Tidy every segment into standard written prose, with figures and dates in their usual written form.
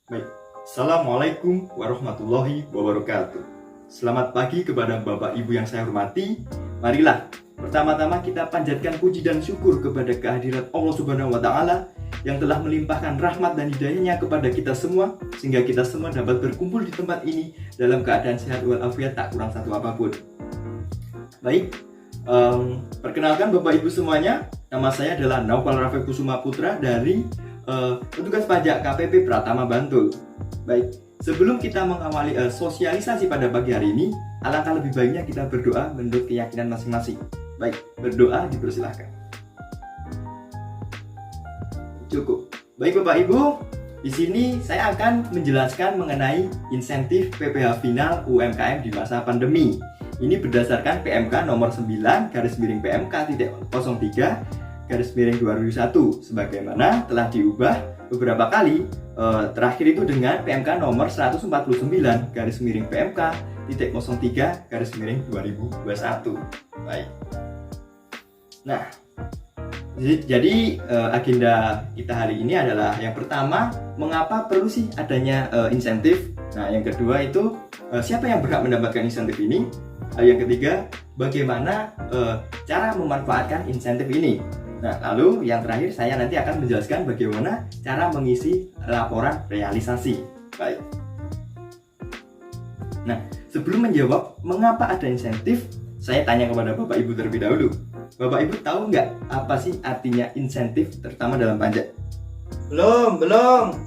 Baik. Assalamualaikum warahmatullahi wabarakatuh. Selamat pagi kepada Bapak Ibu yang saya hormati. Marilah pertama-tama kita panjatkan puji dan syukur kepada kehadirat Allah Subhanahu wa taala yang telah melimpahkan rahmat dan hidayahnya kepada kita semua sehingga kita semua dapat berkumpul di tempat ini dalam keadaan sehat walafiat tak kurang satu apapun. Baik, perkenalkan Bapak Ibu semuanya, nama saya adalah Naufal Rafiq Kusuma Putra dari petugas pajak KPP Pratama Bantul. Baik, sebelum kita mengawali sosialisasi pada pagi hari ini, alangkah lebih baiknya kita berdoa menurut keyakinan masing-masing. Baik, berdoa dipersilahkan. Cukup. Baik Bapak Ibu, di sini saya akan menjelaskan mengenai insentif PPh final UMKM di masa pandemi. Ini berdasarkan PMK nomor 9 /PMK.03/2001 sebagaimana telah diubah beberapa kali, terakhir itu dengan PMK nomor 149/PMK.03/2021. Baik. Nah, jadi agenda kita hari ini adalah yang pertama, mengapa perlu sih adanya insentif? Nah, yang kedua itu siapa yang berhak mendapatkan insentif ini? Yang ketiga, bagaimana cara memanfaatkan insentif ini? Nah, lalu yang terakhir saya nanti akan menjelaskan bagaimana cara mengisi laporan realisasi. Baik. Nah, sebelum menjawab mengapa ada insentif, saya tanya kepada Bapak Ibu terlebih dahulu. Bapak Ibu tahu nggak apa sih artinya insentif, terutama dalam pajak? Belum,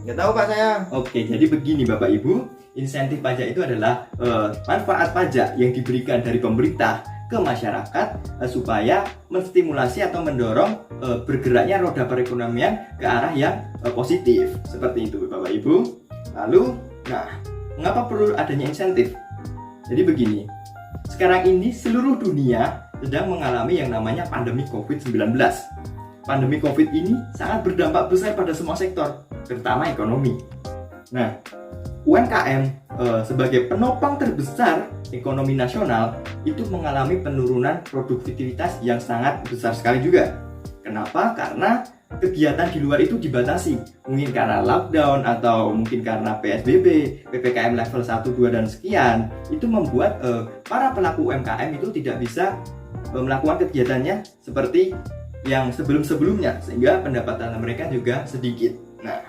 nggak tahu Pak saya. Oke, jadi begini Bapak Ibu, insentif pajak itu adalah manfaat pajak yang diberikan dari pemerintah ke masyarakat supaya menstimulasi atau mendorong bergeraknya roda perekonomian ke arah yang positif. Seperti itu Bapak Ibu. Lalu, mengapa perlu adanya insentif? Jadi begini, sekarang ini seluruh dunia sedang mengalami yang namanya pandemi COVID-19. Pandemi COVID ini sangat berdampak besar pada semua sektor, terutama ekonomi. Nah, UMKM sebagai penopang terbesar ekonomi nasional itu mengalami penurunan produktivitas yang sangat besar sekali juga. Kenapa? Karena kegiatan di luar itu dibatasi. Mungkin karena lockdown atau mungkin karena PSBB, PPKM level 1, 2, dan sekian. Itu membuat para pelaku UMKM itu tidak bisa melakukan kegiatannya seperti yang sebelum-sebelumnya, sehingga pendapatan mereka juga sedikit. Nah,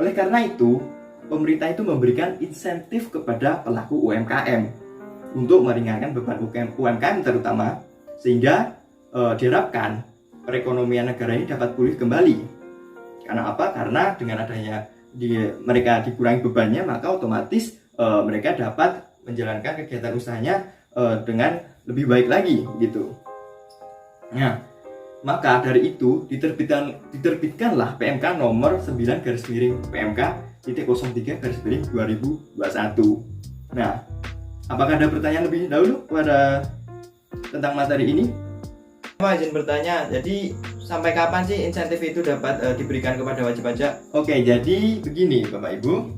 oleh karena itu pemerintah itu memberikan insentif kepada pelaku UMKM untuk meringankan beban UMKM terutama, sehingga diharapkan perekonomian negara ini dapat pulih kembali. Karena apa? Karena dengan adanya mereka dikurangi bebannya, maka otomatis mereka dapat menjalankan kegiatan usahanya dengan lebih baik lagi gitu. Nah, maka dari itu diterbitkanlah PMK nomor 9/PMK.03/2021. Nah, apakah ada pertanyaan lebih dahulu tentang materi ini? Pak, izin bertanya, jadi sampai kapan sih insentif itu dapat diberikan kepada wajib pajak? Oke, jadi begini Bapak Ibu,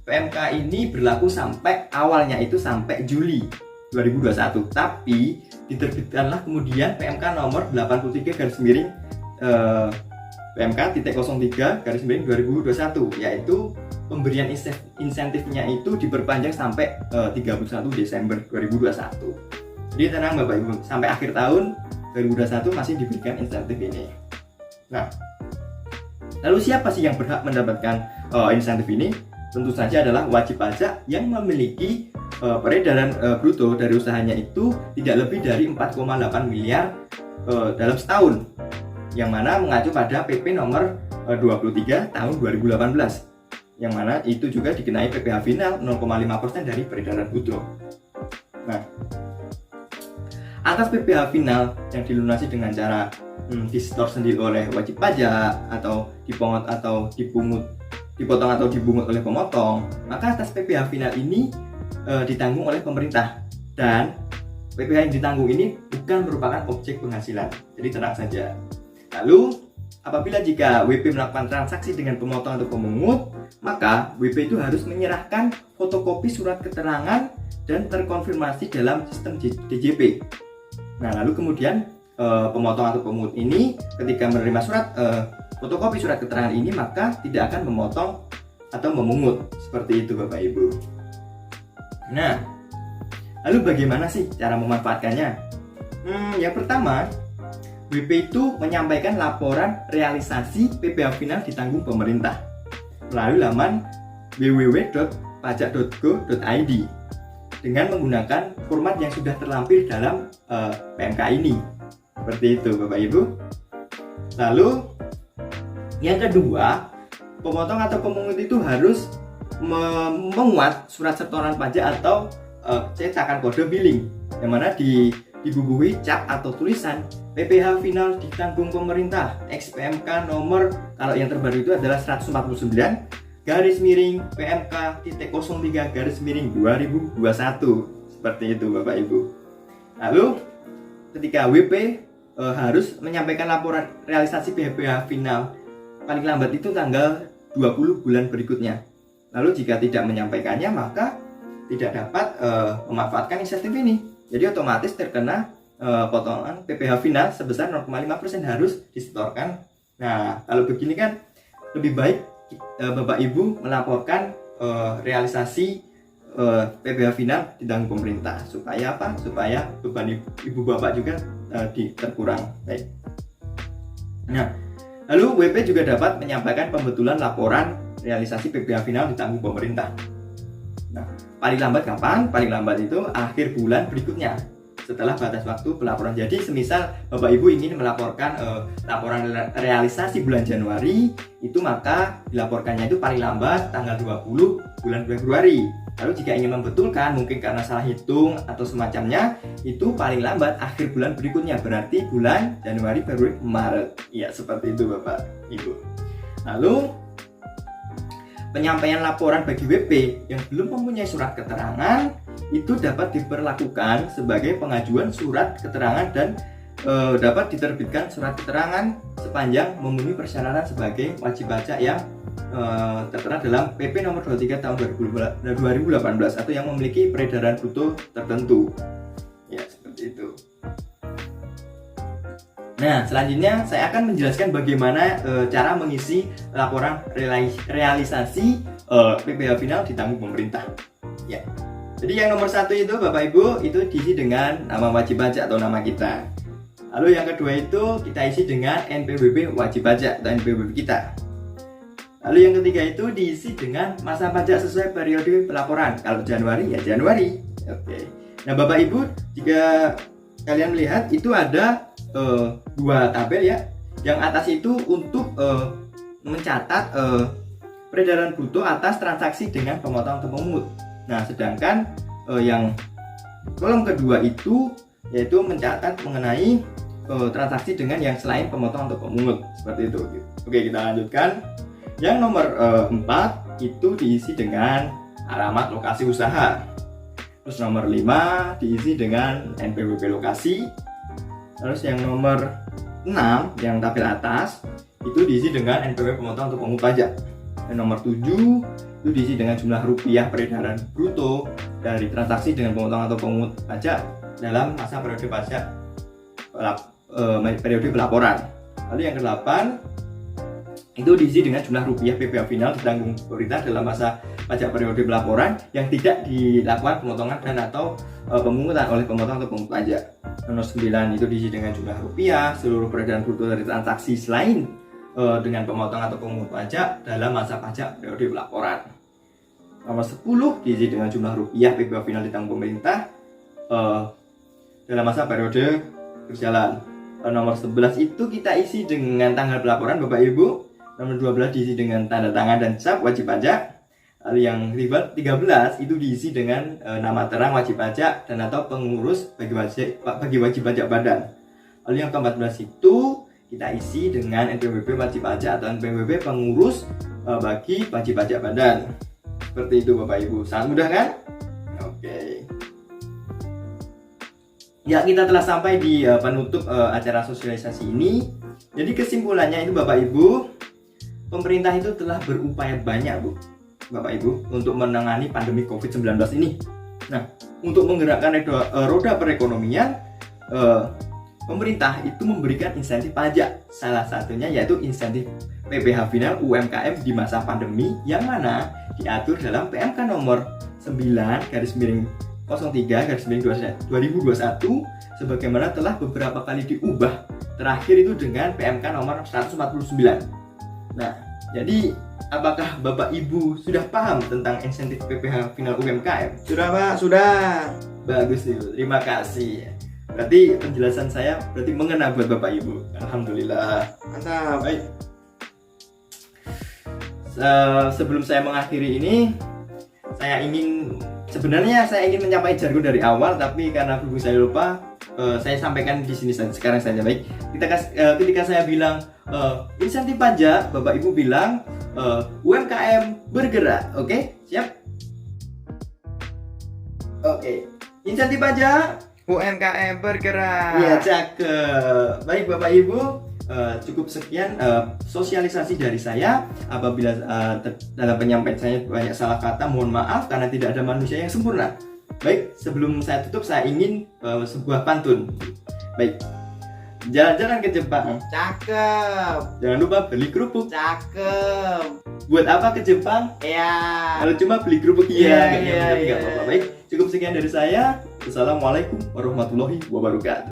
PMK ini berlaku sampai awalnya itu sampai Juli 2021, tapi diterbitkanlah kemudian PMK nomor 83/PMK.03/2021, yaitu pemberian insentifnya itu diperpanjang sampai 31 Desember 2021. Jadi tenang Bapak Ibu, sampai akhir tahun 2021 masih diberikan insentif ini. Nah, lalu siapa sih yang berhak mendapatkan insentif ini? Tentu saja adalah wajib pajak yang memiliki peredaran bruto dari usahanya itu tidak lebih dari 4,8 miliar dalam setahun, yang mana mengacu pada PP nomor 23 tahun 2018, yang mana itu juga dikenai PPh final 0,5% dari peredaran bruto. Nah, atas PPh final yang dilunasi dengan cara disetor sendiri oleh wajib pajak atau dipotong atau dibungut oleh pemotong, maka atas PPh final ini ditanggung oleh pemerintah, dan PPh yang ditanggung ini bukan merupakan objek penghasilan, jadi tenang saja. Lalu apabila jika WP melakukan transaksi dengan pemotong atau pemungut, maka WP itu harus menyerahkan fotokopi surat keterangan dan terkonfirmasi dalam sistem DJP. Nah, lalu kemudian pemotong atau pemungut ini ketika menerima fotokopi surat keterangan ini, maka tidak akan memotong atau memungut. Seperti itu Bapak Ibu. Nah, lalu bagaimana sih cara memanfaatkannya? Yang pertama, WP itu menyampaikan laporan realisasi PPh final ditanggung pemerintah melalui laman www.pajak.go.id dengan menggunakan format yang sudah terlampir dalam PMK ini. Seperti itu Bapak Ibu. Lalu yang kedua, pemotong atau pemungut itu harus memuat surat setoran pajak atau cetakan kode billing, yang mana dibubuhi cap atau tulisan PPh final ditanggung pemerintah XPMK nomor, kalau yang terbaru itu adalah 149 garis miring PMK titik 03 garis miring 2021. Seperti itu Bapak Ibu. Lalu ketika WP harus menyampaikan laporan realisasi PPh final paling lambat itu tanggal 20 bulan berikutnya. Lalu jika tidak menyampaikannya maka tidak dapat memanfaatkan insentif ini. Jadi otomatis terkena potongan PPh final sebesar 0,5% harus disetorkan. Nah, kalau begini kan lebih baik Bapak Ibu melaporkan realisasi PPh final ditanggung pemerintah, supaya apa? Supaya beban Ibu Bapak juga terkurang. Baik. Nah, lalu WP juga dapat menyampaikan pembetulan laporan realisasi PPh final ditanggung pemerintah. Nah, paling lambat kapan? Paling lambat itu akhir bulan berikutnya setelah batas waktu pelaporan. Jadi semisal Bapak Ibu ingin melaporkan laporan realisasi bulan Januari, itu maka dilaporkannya itu paling lambat tanggal 20 bulan Februari. Lalu jika ingin membetulkan, mungkin karena salah hitung atau semacamnya, itu paling lambat akhir bulan berikutnya, berarti bulan Januari, Februari, Maret. Ya, seperti itu Bapak Ibu. Lalu penyampaian laporan bagi WP yang belum mempunyai surat keterangan itu dapat diperlakukan sebagai pengajuan surat keterangan dan dapat diterbitkan surat keterangan sepanjang memenuhi persyaratan sebagai wajib pajak yang tertera dalam PP nomor 23 tahun 2018 atau yang memiliki peredaran bruto tertentu. Ya, seperti itu. Nah, selanjutnya saya akan menjelaskan bagaimana cara mengisi laporan realisasi PPh final ditanggung pemerintah. Ya. Jadi yang nomor 1 itu Bapak Ibu itu diisi dengan nama wajib pajak atau nama kita. Lalu yang kedua itu kita isi dengan NPWP wajib pajak atau NPWP kita. Lalu yang ketiga itu diisi dengan masa pajak sesuai periode pelaporan. Kalau Januari ya Januari. Oke. Nah Bapak Ibu, jika kalian melihat itu ada dua tabel ya. Yang atas itu untuk mencatat peredaran bruto atas transaksi dengan pemotong atau pemungut. Nah, sedangkan yang kolom kedua itu yaitu mencatat mengenai transaksi dengan yang selain pemotong atau pemungut. Seperti itu. Oke, kita lanjutkan. Yang nomor 4 itu diisi dengan alamat lokasi usaha. Terus nomor 5 diisi dengan NPWP lokasi. Terus yang nomor 6 yang tabel atas itu diisi dengan NPWP pemotong atau pemungut pajak. Dan nomor 7 itu diisi dengan jumlah rupiah peredaran bruto dari transaksi dengan pemotong atau pemungut pajak dalam masa periode pajak periode pelaporan. Lalu yang ke-8 itu diisi dengan jumlah rupiah PPh final ditanggung pemerintah dalam masa pajak periode pelaporan yang tidak dilakukan pemotongan dan atau pemungutan oleh pemotong atau pemungut pajak. Nomor 9 itu diisi dengan jumlah rupiah seluruh peredaran bruto dari transaksi selain dengan pemotong atau pemungut pajak dalam masa pajak periode pelaporan. Nomor 10 diisi dengan jumlah rupiah PPh final ditanggung pemerintah dalam masa periode berjalan. Nomor 11 itu kita isi dengan tanggal pelaporan Bapak Ibu. Nomor 12 diisi dengan tanda tangan dan cap wajib pajak. Lalu yang 13 itu diisi dengan nama terang wajib pajak dan atau pengurus bagi wajib pajak badan. Lalu yang ke-14 itu kita isi dengan NPWP wajib pajak atau NPWP pengurus bagi wajib pajak badan. Seperti itu Bapak Ibu. Sangat mudah kan? Oke. Ya, kita telah sampai di penutup acara sosialisasi ini. Jadi kesimpulannya itu Bapak Ibu, pemerintah itu telah berupaya banyak Bapak Ibu untuk menangani pandemi COVID-19 ini. Nah, untuk menggerakkan roda perekonomian, pemerintah itu memberikan insentif pajak. Salah satunya yaitu insentif PPh final UMKM di masa pandemi yang mana diatur dalam PMK nomor 9 garis miring 03 garis miring 2021 sebagaimana telah beberapa kali diubah, terakhir itu dengan PMK nomor 149. Nah, jadi apakah Bapak Ibu sudah paham tentang insentif PPh final UMKM? Sudah Pak, sudah. Bagus itu, terima kasih. Berarti penjelasan saya mengena buat Bapak Ibu. Alhamdulillah. Mantap. Baik. Sebelum saya mengakhiri ini, saya ingin menyampaikan jargon dari awal, tapi karena berhubung saya lupa, saya sampaikan di sini sekarang saja. Baik. Ketika saya bilang insentif pajak, Bapak Ibu bilang UMKM bergerak. Oke, siap? Oke. Insentif pajak UMKM bergerak. Iya, cakep. Baik Bapak Ibu, cukup sekian sosialisasi dari saya. Apabila dalam penyampaian saya banyak salah kata, mohon maaf karena tidak ada manusia yang sempurna. Baik, sebelum saya tutup saya ingin sebuah pantun. Baik. Jalan-jalan ke Jepang. Cakep. Jangan lupa beli kerupuk. Cakep. Buat apa ke Jepang? Ya. Kalau cuma beli kerupuk Iya, nggak apa-apa. Baik, cukup sekian dari saya. Wassalamualaikum warahmatullahi wabarakatuh.